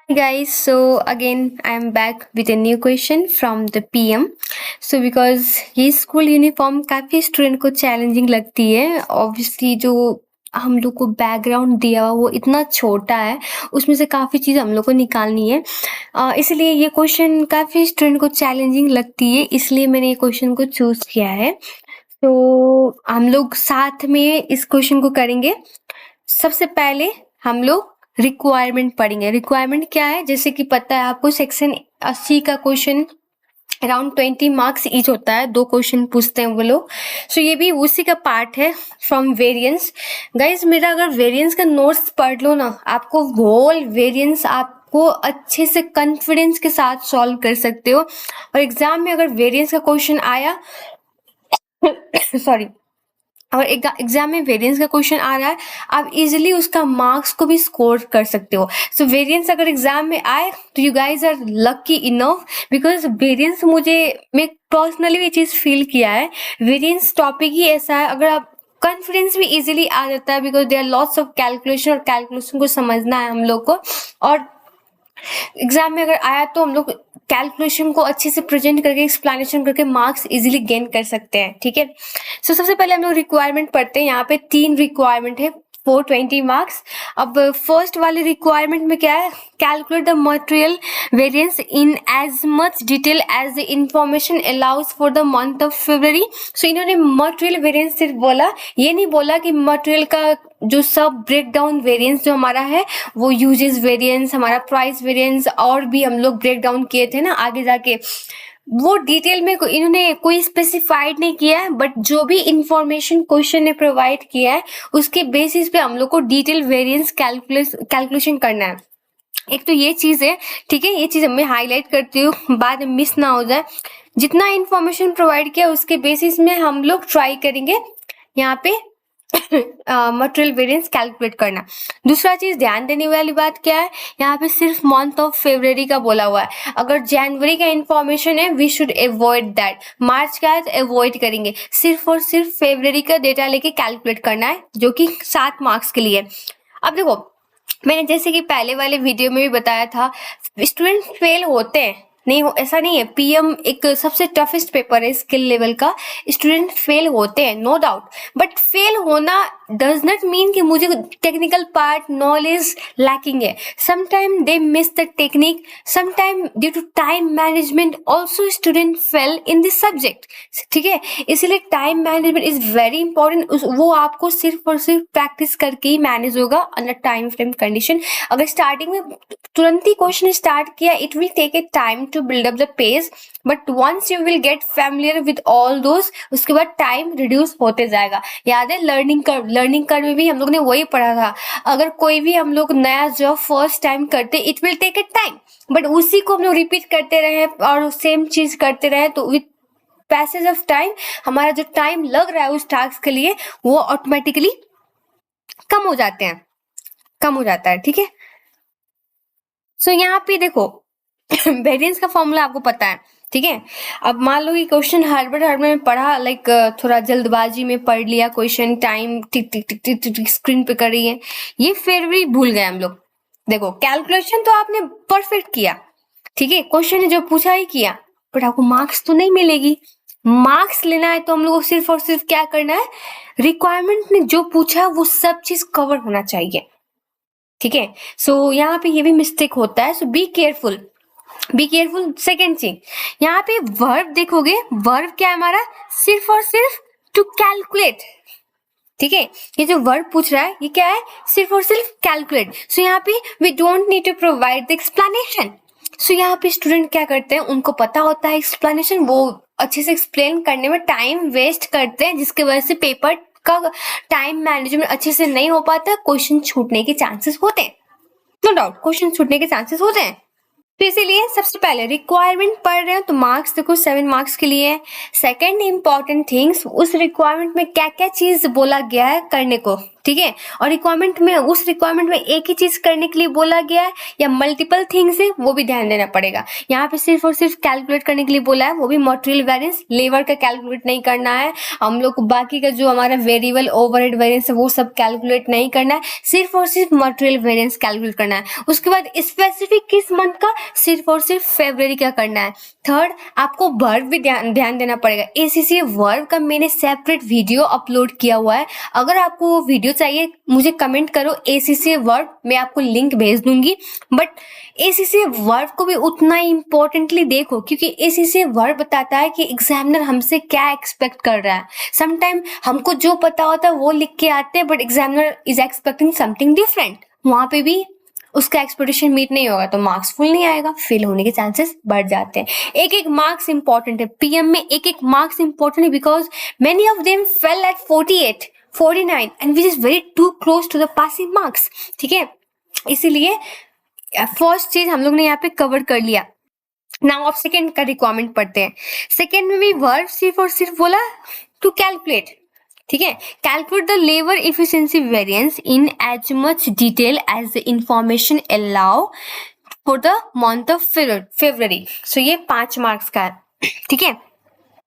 Hi guys, so again I'm back with a new question from the PM. So because ये school uniform काफ़ी student को challenging लगती है, obviously जो हम लोग को बैकग्राउंड दिया हुआ वो इतना छोटा है, उसमें से काफ़ी चीज़ हम लोग को निकालनी है। इसलिए ये क्वेश्चन काफ़ी स्टूडेंट को चैलेंजिंग लगती है, इसलिए मैंने ये क्वेश्चन को चूज़ किया है। तो हम लोग साथ में इस क्वेश्चन को करेंगे। सबसे पहले हम लोग रिक्वायरमेंट पढ़ेंगे। रिक्वायरमेंट क्या है, जैसे कि पता है आपको सेक्शन 80 का क्वेश्चन अराउंड 20 मार्क्स ईच होता है, 2 क्वेश्चन पूछते हैं वो लोग। सो ये भी उसी का पार्ट है फ्रॉम वेरिएंस। गाइज मेरा अगर वेरिएंस का नोट्स पढ़ लो ना, आपको होल वेरिएंस आपको अच्छे से कॉन्फिडेंस के साथ सॉल्व कर सकते हो। और एग्जाम में अगर वेरिएंस का क्वेश्चन आया सॉरी, और एग्जाम में वेरिएंस का क्वेश्चन आ रहा है, आप इजीली उसका मार्क्स को भी स्कोर कर सकते हो। सो वेरिएंस अगर एग्जाम में आए तो you guys are lucky enough, because variance मैं पर्सनली ये चीज फील किया है। वेरिएंस टॉपिक ही ऐसा है, अगर आप कॉन्फिडेंस भी इजीली आ जाता है, because there are lots of calculation, और कैलकुलेशन को समझना है हम लोग को। और एग्जाम में अगर आया तो हम लोग कैलकुलेशन को अच्छे से प्रेजेंट करके एक्सप्लेनेशन करके मार्क्स इजीली गेन कर सकते हैं। ठीक है, सो सबसे पहले हम लोग रिक्वायरमेंट पढ़ते हैं। यहाँ पे 3 रिक्वायरमेंट है फॉर 20 मार्क्स। अब फर्स्ट वाले रिक्वायरमेंट में क्या है, calculate the material variance in as much detail as the information allows for the month of February. So इन्होंने मटेरियल वेरिएंस सिर्फ बोला, ये नहीं बोला कि मटेरियल का जो सब ब्रेक डाउन वेरिएंस जो हमारा है, वो यूजेस वेरिएंस, हमारा प्राइस वेरिएंस, और भी हम लोग ब्रेक डाउन किए थे ना आगे जाके, वो डिटेल में इन्होंने कोई स्पेसिफाइड नहीं किया है। बट जो भी इंफॉर्मेशन क्वेश्चन ने प्रोवाइड किया है उसके बेसिस पे हम लोग को डिटेल वेरिएंस कैलकुलेशन करना है। एक तो ये चीज है, ठीक है, ये चीज मैं हाईलाइट करती हूँ, बाद में मिस ना हो जाए। जितना इंफॉर्मेशन प्रोवाइड किया उसके बेसिस में हम लोग ट्राई करेंगे यहाँ पे मटेरियल वेरिएंस कैलकुलेट करना। दूसरा चीज ध्यान देने वाली बात क्या है, यहाँ पे सिर्फ मंथ ऑफ फरवरी का बोला हुआ है। अगर जनवरी का इंफॉर्मेशन है वी शुड अवॉइड दैट, मार्च का है तो अवॉइड करेंगे, सिर्फ और सिर्फ फरवरी का डेटा लेके कैलकुलेट करना है, जो कि 7 मार्क्स के लिए। अब देखो, मैंने जैसे कि पहले वाले वीडियो में भी बताया था, स्टूडेंट फेल होते हैं, नहीं हो ऐसा नहीं है। पीएम एक सबसे टफेस्ट पेपर है स्किल लेवल का, स्टूडेंट फेल होते हैं नो डाउट, बट फेल होना डज नॉट मीन कि मुझे टेक्निकल पार्ट नॉलेज लैकिंग है। Sometime they miss the technique, sometime due to time management also student fail in this subject. ठीक है, इसलिए time management is very important. वो आपको सिर्फ और सिर्फ प्रैक्टिस करके ही मैनेज होगा अंडर टाइम फ्रेम कंडीशन। अगर स्टार्टिंग में तुरंत ही क्वेश्चन स्टार्ट किया, it will take a time to build up the page, but once you will get familiar with all those, उसके बाद टाइम रिड्यूस होते जाएगा। याद है लर्निंग कर्व में भी हम लोग ने वही पढ़ा था, अगर कोई भी हम लोग नया जॉब फर्स्ट टाइम करते, it will take a time, but उसी को हम लोग रिपीट करते रहे और सेम चीज करते रहे, तो विथ पैसेज ऑफ टाइम हमारा जो टाइम लग रहा है उस टास्क के लिए वो ऑटोमेटिकली कम हो जाते हैं, कम हो जाता है। ठीक है, सो यहाँ पे देखो वेरिएंस का फॉर्मूला आपको पता है। ठीक है, अब मान लो कि क्वेश्चन हड़बड़ में पढ़ा, लाइक थोड़ा जल्दबाजी में पढ़ लिया क्वेश्चन, टाइम टिक टिक टिक टिक टिक स्क्रीन पे कर रही है, ये फिर भी भूल गए हम लोग। देखो कैलकुलेशन तो आपने परफेक्ट किया, ठीक है, क्वेश्चन ने जो पूछा ही किया, बट आपको मार्क्स तो नहीं मिलेगी। मार्क्स लेना है तो हम लोग को सिर्फ और सिर्फ क्या करना है, रिक्वायरमेंट ने जो पूछा वो सब चीज कवर होना चाहिए। ठीक है, सो यहाँ पे ये भी मिस्टेक होता है, so be careful, be careful. Second चीज, यहाँ पे वर्ब देखोगे, वर्ब क्या है हमारा, सिर्फ और सिर्फ टू कैलकुलेट। ठीक है, ये जो वर्ब पूछ रहा है ये क्या है, सिर्फ और सिर्फ कैलकुलेट। सो यहाँ पे we don't need to provide the explanation. So यहाँ पे स्टूडेंट क्या करते हैं, उनको पता होता है एक्सप्लेनेशन, वो अच्छे से एक्सप्लेन करने में टाइम वेस्ट करते हैं, जिसकी वजह से पेपर का टाइम मैनेजमेंट अच्छे से नहीं हो पाता, क्वेश्चन छूटने के चांसेस होते हैं, नो डाउट क्वेश्चन छूटने के चांसेस होते हैं। तो इसीलिए सबसे पहले रिक्वायरमेंट पढ़ रहे हो तो मार्क्स देखो 7 मार्क्स के लिए। सेकंड इंपॉर्टेंट थिंग्स, उस रिक्वायरमेंट में क्या क्या चीज बोला गया है करने को। ठीक है। और रिक्वायरमेंट में, उस रिक्वायरमेंट में एक ही चीज करने के लिए बोला गया है या मल्टीपल थिंग्स है, वो भी ध्यान देना पड़ेगा। यहाँ पे सिर्फ और सिर्फ कैलकुलेट करने के लिए बोला है, वो भी मटेरियल वेरिएंस, लेबर का कैलकुलेट नहीं करना है हम लोग को, बाकी का जो हमारा वेरिएबल ओवरहेड वेरिएंस है वो सब कैलकुलेट नहीं करना है, सिर्फ और सिर्फ मटेरियल वेरिएंस कैलकुलेट करना है। उसके बाद स्पेसिफिक किस मंथ का, सिर्फ और सिर्फ फरवरी का करना है। थर्ड, आपको वर्ब भी ध्यान देना पड़ेगा। एसीसी वर्ब का मैंने सेपरेट वीडियो अपलोड किया हुआ है, अगर आपको वो वीडियो चाहिए मुझे कमेंट करो एसीसी वर्ब, मैं आपको लिंक भेज दूंगी। बट एसीसी वर्ब को भी उतना ही इंपॉर्टेंटली देखो, क्योंकि एसीसी वर्ब बताता है कि एग्जामिनर हमसे क्या एक्सपेक्ट कर रहा है। समटाइम हमको जो पता होता है वो लिख के आते हैं, but examiner is expecting something different, वहां पे भी उसका एक्सपेक्टेशन मीट नहीं होगा तो मार्क्स फुल नहीं आएगा, फेल होने के चांसेस बढ़ जाते हैं। एक एक मार्क्स इंपॉर्टेंट है, पीएम में एक एक मार्क्स इंपॉर्टेंट है, because many of them fail at 48 49 and which is very too close to the passing marks. ठीक है, इसीलिए फर्स्ट चीज हम लोग ने यहाँ पे कवर कर लिया। नाउ आप सेकेंड का रिक्वायरमेंट पढ़ते हैं। सेकेंड में भी वर्ब सिर्फ और सिर्फ बोला टू कैलकुलेट। ठीक है, calculate the labour efficiency variance in as much detail as the information allow for the month of February. So ये 5 मार्क्स का है। ठीक है,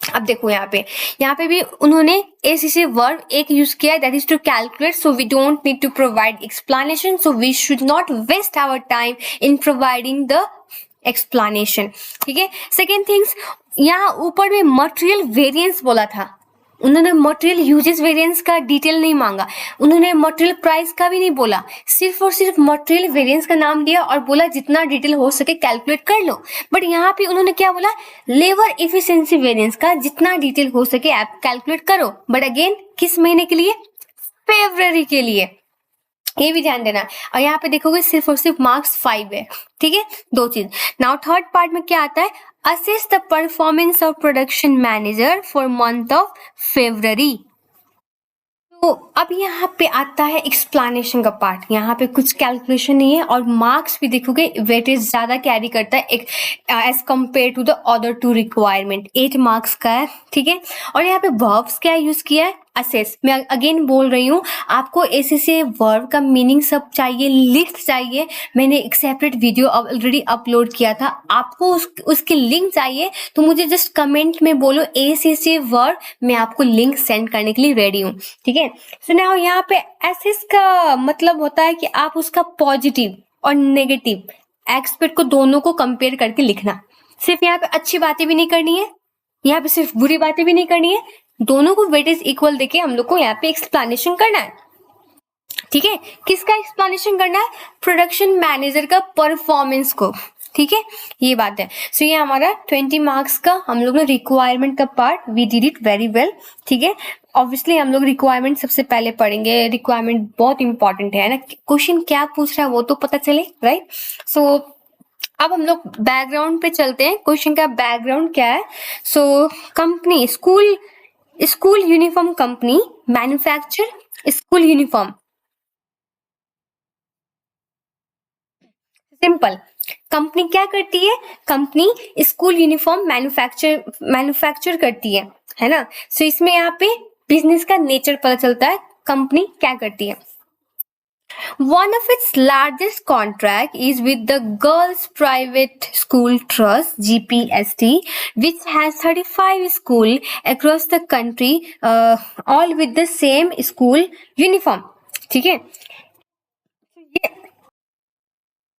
अब देखो यहाँ पे भी उन्होंने एसीसी वर्ब एक यूज किया, that is to calculate, so we don't need to provide explanation, so we should not waste our time in providing the explanation. ठीक है, सेकेंड थिंग्स, यहाँ ऊपर में मटेरियल वेरिएंस बोला था, उन्होंने मटेरियल यूजेस वेरिएंस का डिटेल नहीं मांगा, उन्होंने मटेरियल प्राइस का भी नहीं बोला, सिर्फ और सिर्फ मटेरियल वेरिएंस का नाम दिया और बोला जितना डिटेल हो सके कैलकुलेट कर लो। बट यहाँ पे उन्होंने क्या बोला, लेबर इफिशिएंसी वेरिएंस का जितना डिटेल हो सके आप कैलकुलेट करो, बट अगेन किस महीने के लिए, फरवरी के लिए, ये भी ध्यान देना। और यहाँ पे देखोगे सिर्फ और सिर्फ मार्क्स 5 है। ठीक है, 2 चीज। नाउ थर्ड पार्ट में क्या आता है, assess the performance of production manager for month of फरवरी। तो अब यहाँ पे आता है एक्सप्लेनेशन का पार्ट, यहाँ पे कुछ कैलकुलेशन नहीं है और मार्क्स भी देखोगे वेटेज ज्यादा कैरी करता है as compared to the other 2 requirement, 8 marks का है। ठीक है, और यहाँ पे वर्ब्स क्या यूज किया है, असेस। मैं अगेन बोल रही हूँ, आपको एसीसी वर्ब का मीनिंग सब चाहिए, लिस्ट चाहिए, मैंने एक सेपरेट वीडियो ऑलरेडी अपलोड किया था, आपको उसके लिंक चाहिए तो मुझे जस्ट कमेंट में बोलो एसीसी वर्ब, मैं आपको लिंक सेंड करने के लिए रेडी हूँ। ठीक है, सो नाउ यहाँ पे एसेस का मतलब होता है कि आप उसका पॉजिटिव और नेगेटिव एक्सपेक्ट को दोनों को कंपेयर करके लिखना। सिर्फ यहाँ पे अच्छी बातें भी नहीं करनी है, यहाँ पे सिर्फ बुरी बातें भी नहीं करनी है, दोनों को वेटेज इक्वल देके हम लोग को यहाँ पे एक्सप्लेनेशन करना है। ठीक है, किसका एक्सप्लेनेशन करना है, प्रोडक्शन मैनेजर का परफॉर्मेंस को। ठीक है, ये बात है। सो ये हमारा 20 मार्क्स का हम लोग ने रिक्वायरमेंट का part, we did it very well. ठीक है, ऑब्वियसली हम लोग रिक्वायरमेंट सबसे पहले पढ़ेंगे, रिक्वायरमेंट बहुत इंपॉर्टेंट है ना, क्वेश्चन क्या पूछ रहा है वो तो पता चले, राइट। सो अब हम लोग बैकग्राउंड पे चलते हैं, क्वेश्चन का बैकग्राउंड क्या है। So company school uniform company manufacture school uniform. Simple, company क्या करती है, कंपनी स्कूल यूनिफॉर्म मैन्युफैक्चर करती है ना। सो इसमें यहाँ पे बिजनेस का नेचर पता चलता है, कंपनी क्या करती है। One of its largest contract is with the Girls Private School Trust (GPST), which has 35 schools across the country, all with the same school uniform. ठीक है,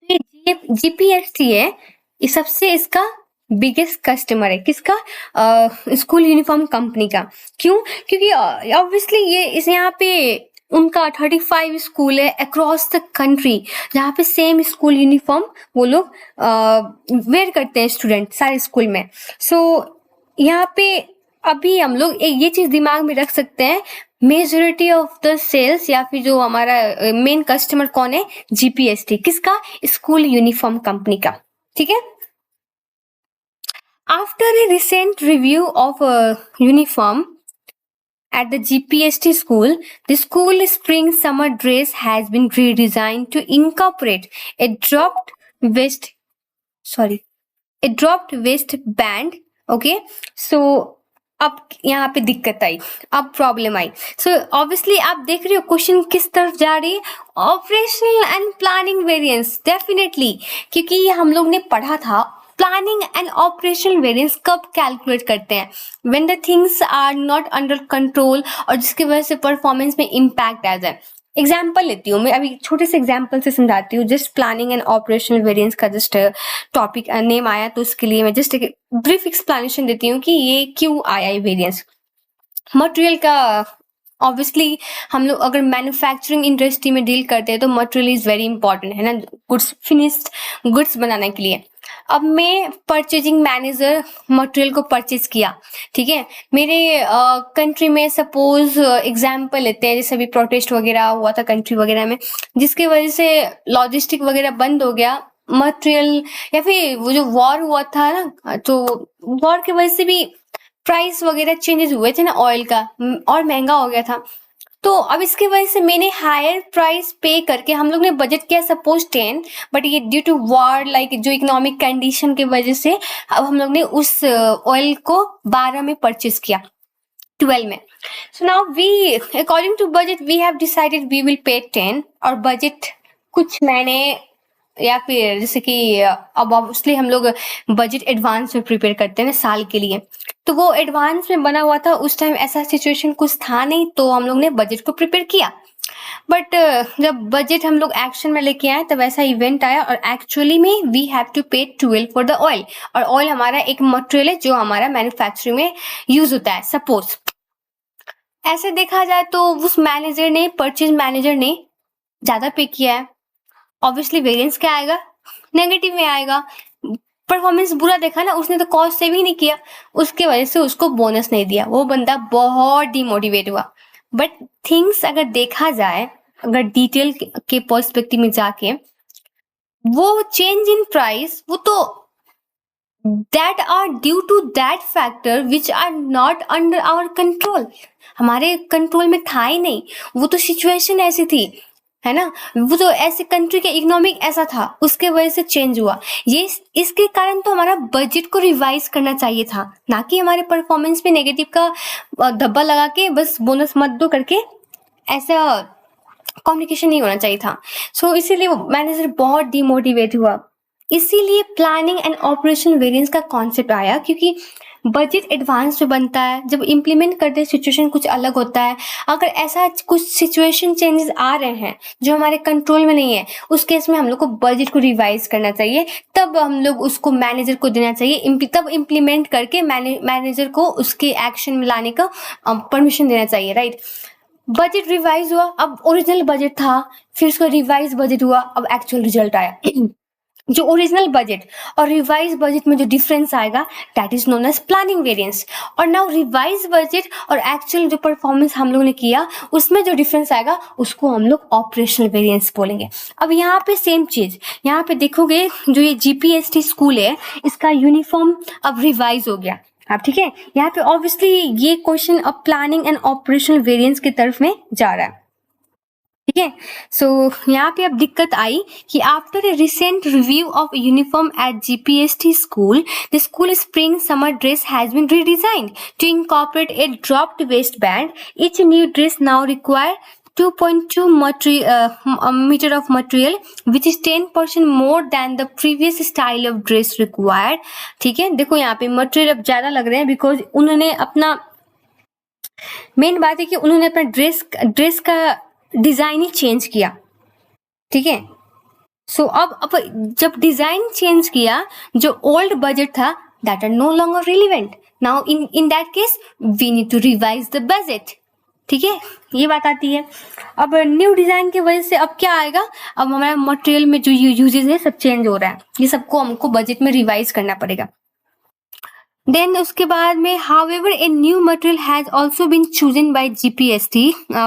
ये GPST है, ये सबसे इसका बिगेस्ट कस्टमर है, किसका, स्कूल यूनिफॉर्म कंपनी का। क्यों, क्योंकि ऑब्वियसली ये इस यहाँ पे उनका 35 स्कूल है अक्रॉस द कंट्री, जहाँ पे सेम स्कूल यूनिफॉर्म वो लोग वेयर करते हैं स्टूडेंट सारे स्कूल में। सो यहाँ पे अभी हम लोग ये चीज दिमाग में रख सकते हैं, मेजोरिटी ऑफ द सेल्स या फिर जो हमारा मेन कस्टमर कौन है, जीपीएसटी, किसका, स्कूल यूनिफॉर्म कंपनी का। ठीक है, after a recent review of uniform at the GPST school, the school spring summer dress has been redesigned to incorporate a dropped waist band. Okay, so अब यहाँ पे दिक्कत आई, अब प्रॉब्लम आई। सो ऑब्वियसली आप देख रहे हो क्वेश्चन किस तरफ जा रही है, operational and planning variance, definitely, क्योंकि हम लोग ने पढ़ा था प्लानिंग एंड ऑपरेशनल वेरिएंस कब कैलकुलेट करते हैं, when the things are not under control, और जिसकी वजह से परफॉर्मेंस में इम्पैक्ट आ जाए। एग्जाम्पल लेती हूँ मैं, अभी छोटे से एग्जाम्पल से समझाती हूँ। Just planning and operational variance का जस्ट टॉपिक नेम आया, तो उसके लिए मैं जस्ट एक ब्रीफ एक्सप्लेनेशन देती हूँ कि ये क्यों आया ये वेरिएंस। मटेरियल का ऑब्वियसली हम लोग अगर मैन्युफैक्चरिंग इंडस्ट्री में डील करते हैं तो मटेरियल इज वेरी इंपॉर्टेंट है ना, गुड्स, फिनिश्ड गुड्स बनाने के लिए। अब मैं परचेजिंग मैनेजर मटेरियल को परचेज किया, ठीक है, मेरे कंट्री में सपोज एग्जांपल लेते हैं, जैसे अभी प्रोटेस्ट वगैरह हुआ था कंट्री वगैरह में, जिसकी वजह से लॉजिस्टिक वगैरह बंद हो गया, मटेरियल, या फिर वो जो वॉर हुआ था ना, तो वॉर की वजह से भी प्राइस वगैरह चेंजेस हुए थे ना ऑयल का, और महंगा हो गया था। तो अब इसकी वजह से मैंने हायर प्राइस पे करके, हम लोग ने बजट किया सपोज 10, बट ये ड्यू टू वॉर, लाइक जो इकोनॉमिक कंडीशन की वजह से अब हम लोग ने उस ऑयल को 12 में परचेज किया, 12 में। So now we according to budget we have decided we will pay 10, और बजट कुछ महीने या फिर जैसे कि अब ऑब्वियसली हम लोग बजट एडवांस में प्रिपेयर करते हैं ना साल के लिए, तो वो एडवांस में बना हुआ था। उस टाइम ऐसा सिचुएशन कुछ था नहीं, तो हम लोग ने बजट को प्रिपेयर किया। बट जब बजट हम लोग एक्शन में लेके आए तब ऐसा इवेंट आया, और एक्चुअली में वी हैव टू पे 12 फॉर द ऑयल, और ऑयल हमारा एक मटेरियल है जो हमारा मैन्युफैक्चरिंग में यूज होता है। सपोज ऐसे देखा जाए तो उस मैनेजर ने, परचेज मैनेजर ने ज्यादा पे किया है, ऑब्वियसली वेरिएंस क्या आएगा, नेगेटिव में आएगा। परफॉर्मेंस बुरा देखा ना उसने, तो कॉस्ट सेविंग नहीं किया, उसके वजह से उसको बोनस नहीं दिया, वो बंदा बहुत डिमोटिवेट हुआ। बट थिंग्स अगर देखा जाए, अगर डिटेल के पर्सपेक्टिव में जाके, वो चेंज इन प्राइस वो तो that are due to that factor which are not under our control, हमारे कंट्रोल में था ही नहीं, वो तो सिचुएशन ऐसी थी, है ना, वो तो ऐसे कंट्री का इकोनॉमिक ऐसा था, उसके वजह से चेंज हुआ। ये इसके कारण तो हमारा बजट को रिवाइज करना चाहिए था, ना कि हमारे परफॉर्मेंस पे नेगेटिव का धब्बा लगा के बस बोनस मत दो करके, ऐसा कम्युनिकेशन नहीं होना चाहिए था। सो इसीलिए मैनेजर बहुत डिमोटिवेट हुआ। इसीलिए प्लानिंग एंड ऑपरेशन वेरिएंस का कॉन्सेप्ट आया, क्योंकि बजट एडवांस में बनता है, जब इम्प्लीमेंट करते हैं सिचुएशन कुछ अलग होता है। अगर ऐसा कुछ सिचुएशन चेंजेस आ रहे हैं जो हमारे कंट्रोल में नहीं है, उस केस में हम लोग को बजट को रिवाइज करना चाहिए, तब हम लोग उसको मैनेजर को देना चाहिए, तब इम्प्लीमेंट करके मैनेजर को उसके एक्शन में लाने का परमिशन देना चाहिए, राइट। बजट रिवाइज हुआ, अब ओरिजिनल बजट था, फिर उसका रिवाइज बजट हुआ, अब एक्चुअल रिजल्ट आया। जो ओरिजिनल बजट और रिवाइज बजट में जो डिफरेंस आएगा, that is known as planning variance. और नाउ रिवाइज बजट और एक्चुअल जो परफॉर्मेंस हम लोग ने किया, उसमें जो डिफरेंस आएगा उसको हम लोग ऑपरेशनल वेरिएंस बोलेंगे। अब यहाँ पे सेम चीज, यहाँ पे देखोगे जो ये जीपीएसटी स्कूल है, इसका यूनिफॉर्म अब रिवाइज हो गया। अब ठीक है, यहाँ पे ऑब्वियसली ये क्वेश्चन अब प्लानिंग एंड ऑपरेशनल वेरिएंस की तरफ में जा रहा है, ठीक है। सो यहाँ पे अब दिक्कत आई कि after a recent review of uniform at GPST school, the school spring summer dress has been redesigned to incorporate a dropped waistband. Each new dress now require 2.2 meter of material, which is 10% more than the previous style of dress required. ठीक है, देखो यहाँ पे material अब ज्यादा लग रहे हैं, बिकॉज उन्होंने अपना, मेन बात है कि उन्होंने अपना ड्रेस का डिजाइन ही चेंज किया, ठीक है। सो अब जब डिजाइन चेंज किया, जो ओल्ड बजट था, that are no longer relevant. Now in that case we need to revise the budget, ठीक है, ये बात आती है। अब न्यू डिजाइन की वजह से अब क्या आएगा, अब हमारा मटेरियल में जो यूजेस है सब चेंज हो रहा है, ये सबको हमको बजट में रिवाइज करना पड़ेगा। देन उसके बाद में however a new material has also been chosen by GPST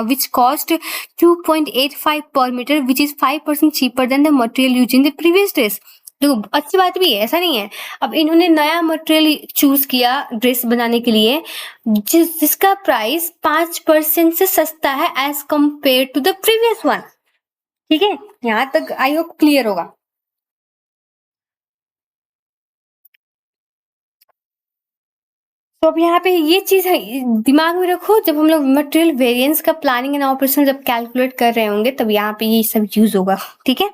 which cost 2.85 per meter, which is 5% cheaper than the material used in the previous dress. तो अच्छी बात भी है, ऐसा नहीं है। अब इन्होंने नया मटेरियल चूज किया ड्रेस बनाने के लिए, जिसका प्राइस 5% से सस्ता है as compared to the previous one, ठीक है। यहाँ तक आई होप क्लियर होगा। तो अब यहाँ पे ये चीज़ दिमाग में रखो, जब हम लोग मटेरियल वेरिएंस का प्लानिंग एंड ऑपरेशन जब कैलकुलेट कर रहे होंगे तब यहाँ पे ये सब यूज होगा, ठीक है।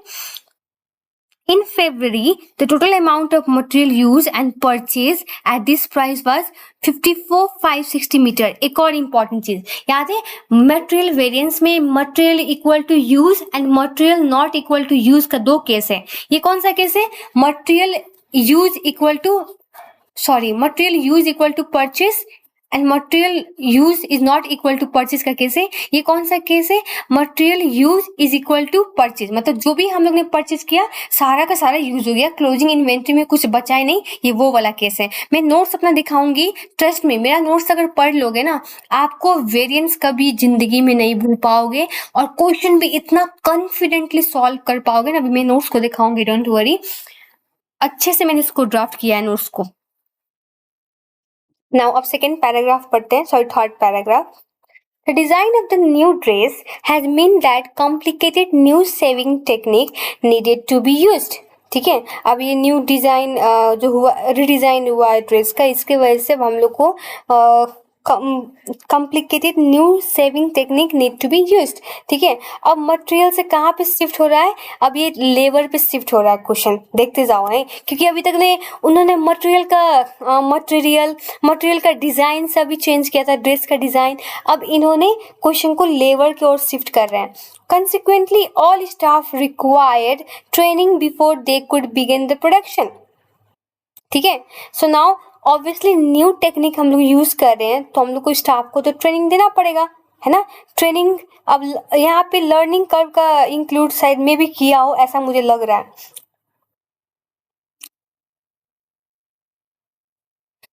In February, the total amount of material used and purchased at this price was 54,560 metre. एक और इम्पॉर्टेंट चीज याद है, मटेरियल वेरिएंस में material equal to use and material not equal to use का दो केस है। ये कौन सा केस है? Material use equal to purchase and material use is not equal to purchase का केस है। ये कौन सा केस है? Material use is equal to purchase, मतलब जो भी हम लोग ने परचेज किया सारा का सारा यूज हो गया, क्लोजिंग इन्वेंट्री में कुछ बचा ही नहीं, ये वो वाला केस है। मैं नोट्स अपना दिखाऊंगी, ट्रस्ट में, मेरा नोट्स अगर पढ़ लोगे ना आपको वेरिएंस कभी जिंदगी में नहीं भूल पाओगे और क्वेश्चन भी इतना कॉन्फिडेंटली सॉल्व कर पाओगे ना। अभी मैं नोट्स को दिखाऊंगी, डोंट वरी, अच्छे से मैंने इसको ड्राफ्ट किया है नोट्स को। नाउ अब सेकेंड पैराग्राफ पढ़ते हैं, sorry third paragraph. The design of the new dress has meant that complicated new saving technique needed to be used. ठीक है, अब ये न्यू डिजाइन जो हुआ, रिडिजाइन हुआ है ड्रेस का, इसके वजह से हम लोग को complicated new saving technique need to be used. ठीक है, अब मटेरियल से कहाँ पे शिफ्ट हो रहा है? अब ये लेबर पे शिफ्ट हो रहा है। क्वेश्चन देखते जाओ है, क्योंकि अभी तक ने उन्होंने मटेरियल का डिजाइन सभी चेंज किया था, ड्रेस का डिजाइन। अब इन्होंने क्वेश्चन को लेबर की ओर शिफ्ट कर रहे हैं। Consequently, all staff required training before they could begin the production. ठीक है, so now obviously new technique हम लोग यूज कर रहे हैं तो हम लोग को स्टाफ को तो ट्रेनिंग देना पड़ेगा, है ना। ट्रेनिंग अब यहाँ पे लर्निंग कर्व का इंक्लूड शायद में भी किया हो, ऐसा मुझे लग रहा है।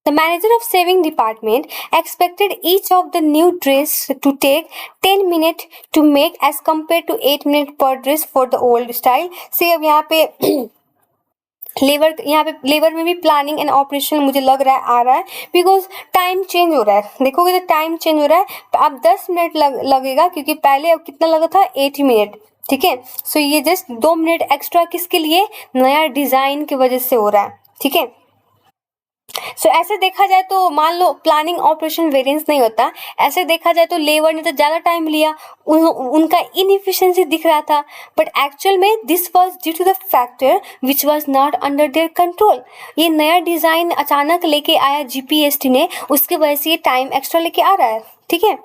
The manager of saving department expected each of the new dress to take 10 minutes to make as compared to 8 minutes per dress for the old style. से अब यहाँ पे लेबर में भी प्लानिंग एंड ऑपरेशन मुझे लग रहा है आ रहा है, बिकॉज टाइम चेंज हो रहा है। देखोगे तो टाइम चेंज हो रहा है, अब 10 मिनट लगेगा, क्योंकि पहले अब कितना लगा था? 8 मिनट। ठीक है, सो ये जस्ट 2 मिनट एक्स्ट्रा किसके लिए? नया डिजाइन की वजह से हो रहा है। ठीक है, सो ऐसे देखा जाए तो मान लो प्लानिंग ऑपरेशन वेरिएंस नहीं होता, ऐसे देखा जाए तो लेबर ने तो ज्यादा टाइम लिया, उनका इनएफिशिएंसी दिख रहा था, बट एक्चुअल में this was due to the factor which was not under their control. ये नया डिजाइन अचानक लेके आया जीपीएसटी ने, उसके वजह से ये टाइम एक्स्ट्रा लेके आ रहा है। ठीक है,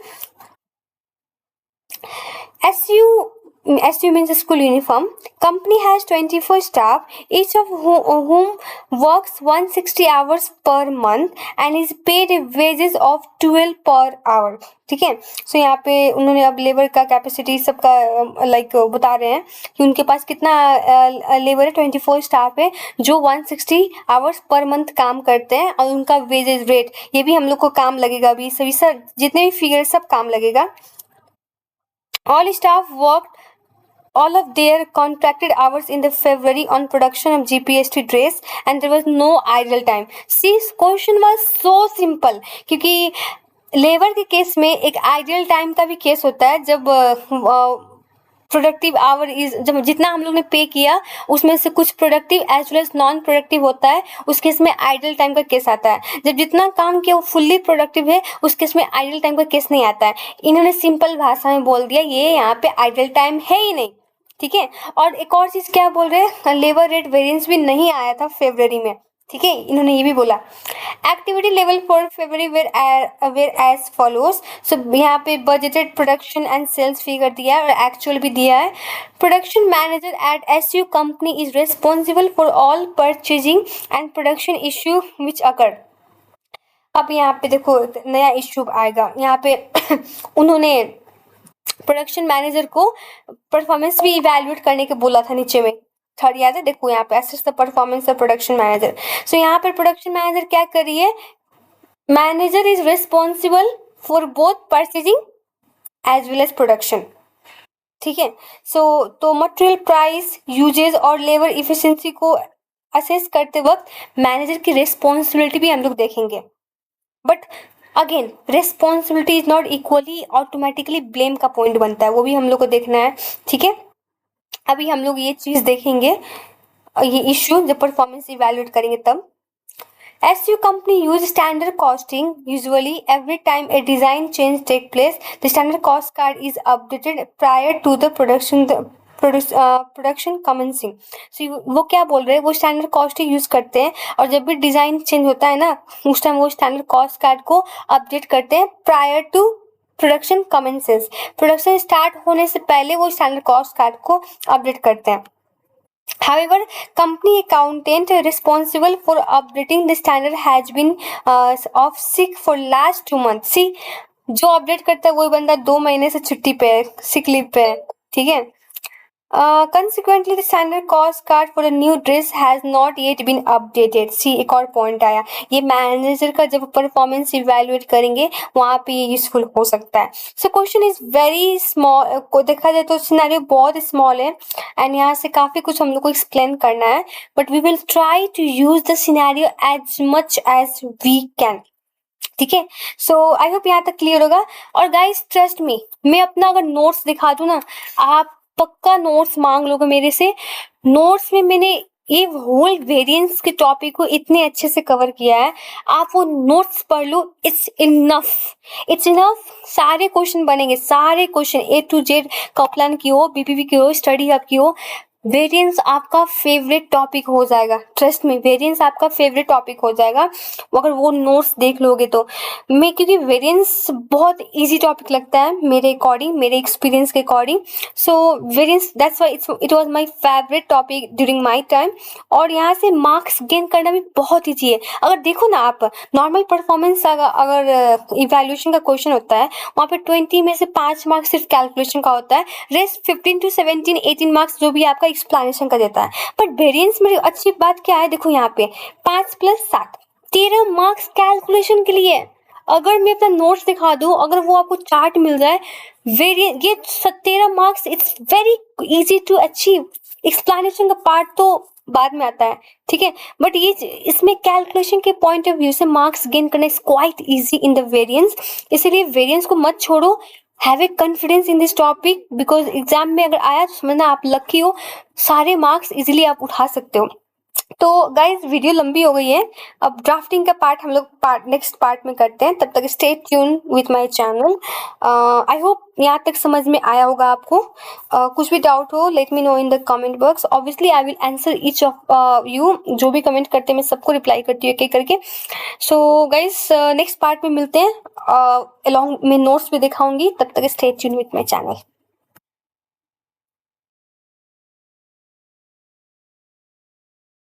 SU means school uniform. Company has 24 staff, each of whom works 160 hours per month and is paid wages of 12 per hour. ठीक है, सो यहाँ पे उन्होंने अब लेबर का कैपेसिटी सबका लाइक बता रहे हैं कि उनके पास कितना लेबर है। 24 स्टाफ है जो 160 आवर्स पर मंथ काम करते हैं, और उनका वेजेस रेट ये भी हम लोग को काम लगेगा। अभी सभी सर जितने भी फिगर सब काम लगेगा। All staff worked all of their contracted hours in the February on production of GPST dress and there was no idle time. See, question was so simple, क्योंकि लेबर के केस में एक ideal time का भी case होता है, जब productive hour is, जब जितना हम लोग ने पे किया उसमें से कुछ productive as well as non productive होता है, उस केस में आइडल टाइम का केस आता है। जब जितना काम किया वो फुल्ली प्रोडक्टिव है, उस केस में आइडल टाइम का केस नहीं आता है। इन्होंने सिंपल भाषा में बोल दिया ये यहाँ पे आइडल टाइम है ही नहीं। ठीक है, और एक और चीज क्या बोल रहे हैं, लेबर रेट वेरिएंस भी नहीं आया था फरवरी में। ठीक है, इन्होंने ये भी बोला activity level for February were as follows. So यहाँ पे budgeted production and sales figure दिया है और एक्चुअल भी दिया है। Production manager at SU company is responsible for all purchasing and production issue which occur. अब यहाँ पे देखो नया इश्यू आएगा। यहाँ पे उन्होंने प्रोडक्शन मैनेजर को परफॉर्मेंस भी इवैल्यूएट करने के बोला था नीचे में। थर्ड याद है, देखो यहाँ पे assess the performance of production manager. So यहाँ पे प्रोडक्शन मैनेजर क्या कर रही है? Manager is responsible for both purchasing as well as production. ठीक है, सो तो मटेरियल प्राइस, यूजेज और लेबर इफिशिएंसी को असेस करते वक्त मैनेजर की रिस्पॉन्सिबिलिटी भी हम लोग देखेंगे, but again responsibility is not equally automatically blame का पॉइंट बनता है, वो भी हम लोग को देखना है। ठीक है, अभी हम लोग ये चीज देखेंगे, ये इश्यू जब परफॉर्मेंस इवैल्यूएट करेंगे तब। SU company use standard costing. Usually, every time a design change take place, the standard cost card is updated prior to the production commencing. So वो क्या बोल रहे हैं, वो स्टैंडर्ड कॉस्ट ही यूज करते हैं और जब भी डिजाइन चेंज होता है ना उस टाइम वो स्टैंडर्ड कॉस्ट कार्ड को अपडेट करते हैं prior to production commences. Production start होने से पहले वो स्टैंडर्ड कॉस्ट कार्ड को अपडेट करते हैं. However, company accountant responsible for updating the standard has been off sick for last 2 months. See, जो अपडेट करता है वही बंदा 2 महीने से छुट्टी पे है, सिक लीव पे है. ठीक है. Consequently, the standard cost card for the new dress has not yet been updated. See, एक और पॉइंट आया, ये मैनेजर का जब परफॉर्मेंस इवेल्युएट करेंगे वहां पे ये यूजफुल हो सकता है. So question is very small. को देखा जाए तो सिनेरियो बहुत स्मॉल है एंड यहाँ से काफी कुछ हम लोग को एक्सप्लेन करना है, but we will try to use the scenario as much as we can. ठीक है. सो आई होप यहाँ तक क्लियर होगा. और गाइस ट्रस्ट मी, मैं अपना अगर नोट्स दिखा दूं ना, आप पक्का नोट्स मांग लोगे मेरे से. नोट्स में मैंने ये होल वेरिएंस के टॉपिक को इतने अच्छे से कवर किया है, आप वो नोट्स पढ़ लो. It's enough, it's enough. सारे क्वेश्चन बनेंगे, सारे question A to Z Kaplan की हो, BPP की हो, स्टडी हब की हो. वेरिएंस आपका फेवरेट टॉपिक हो जाएगा. ट्रस्ट में वेरिएंस आपका फेवरेट टॉपिक हो जाएगा अगर वो नोट्स देख लोगे तो. मैं क्योंकि वेरिएंस बहुत इजी टॉपिक लगता है मेरे अकॉर्डिंग, मेरे एक्सपीरियंस के according. So variance that's why it was my favourite topic during my time. और यहाँ से मार्क्स गेन करना भी बहुत ईजी है. अगर देखो ना आप नॉर्मल परफॉर्मेंस अगर इवैल्यूएशन का क्वेश्चन होता है वहाँ पे 20 में से 5 मार्क्स सिर्फ कैलकुलेशन का होता है, रेस्ट 15 to 17 18 मार्क्स जो भी आपका एक्सप्लेनेशन का देता है. बट वेरिएंस में अच्छी बात क्या है, देखो यहाँ पे 5 + 7 13 मार्क्स कैलकुलेशन के लिए. अगर मैं अपना नोट्स दिखा दूं, अगर वो आपको चार्ट मिल जाए, वेरिएंस ये 13 marks, it's very easy to achieve. Explanation का पार्ट तो बाद में आता है. ठीक है. बट ये इसमें कैलकुलेशन के पॉइंट ऑफ व्यू से मार्क्स गेन करना is quite easy in the variance. इसलिए वेरिएंस को मत छोड़ो. Have a confidence in this topic because exam में अगर आया तो समझना आप लकी हो, सारे मार्क्स इजीली आप उठा सकते हो. तो गाइज वीडियो लंबी हो गई है, अब ड्राफ्टिंग का पार्ट हम लोग नेक्स्ट पार्ट में करते हैं. तब तक stay tune with my channel. I hope यहाँ तक समझ में आया होगा आपको. कुछ भी डाउट हो let me know in the comment box. Obviously I will answer each of you. जो भी कमेंट करते हैं मैं सबको रिप्लाई करती हूँ एक एक करके. सो गाइज नेक्स्ट पार्ट में मिलते हैं. अलॉन्ग में नोट्स भी दिखाऊंगी. तब तक stay tune with my channel.